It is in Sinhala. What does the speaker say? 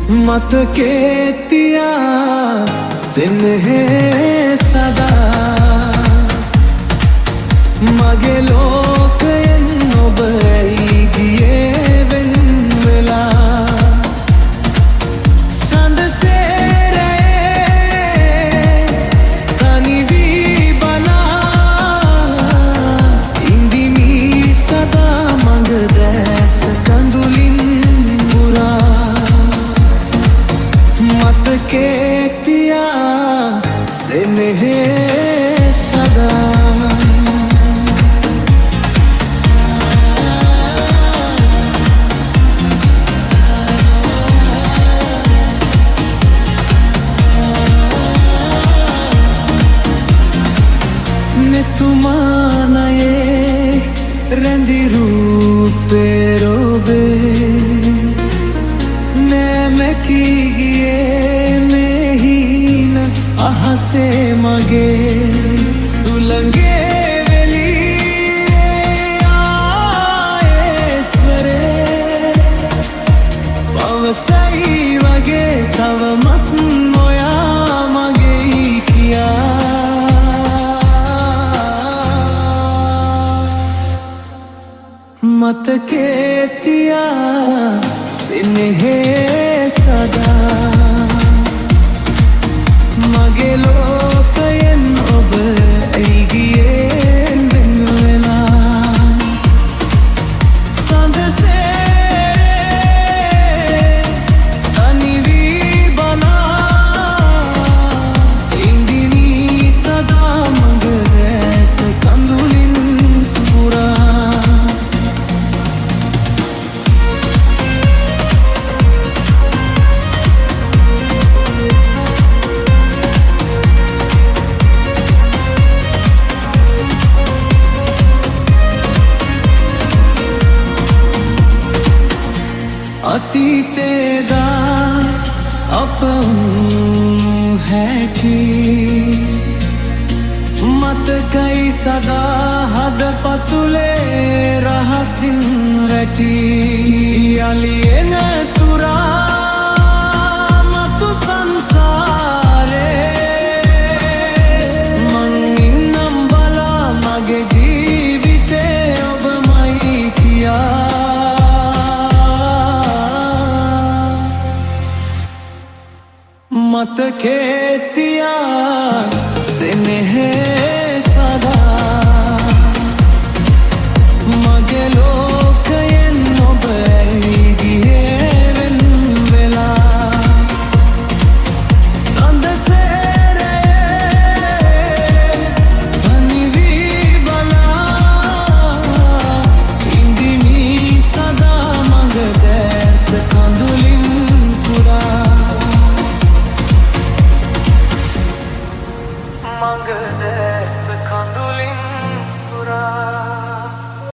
මතකේ තියා සෙනෙහේ සදා මගේ ලෝකයෙන් ඔබ ඇයි ගියේ වෙන් වෙලා සඳ සේරේ තනි වී බලා ඉන්දිමි සදා මඟ දැස කඳුලින් මතකේ තියා සෙනෙහේ සදා netumaanaye rendi roope robe ahase mage sulange veli aaye sware pavasai wage tavamat moya mage kiya matake tiya sinehe sada මගේ ලෝකයෙන් ඔබ ඇයි ගියේ වෙන් වෙලා සඳ සේරේ තනි වී බලා ඉන්දිමි සදා මඟ දැස කඳුලින් පුරා අතීතේදා අප හැටි මතකයි සදා හද පතුලේ රහසින් රැටි යලි එන තුරා මතු සංසාරේ මං ඉන්නම් බලා මගේ ජීවිතේ ඔබමයි කියා matake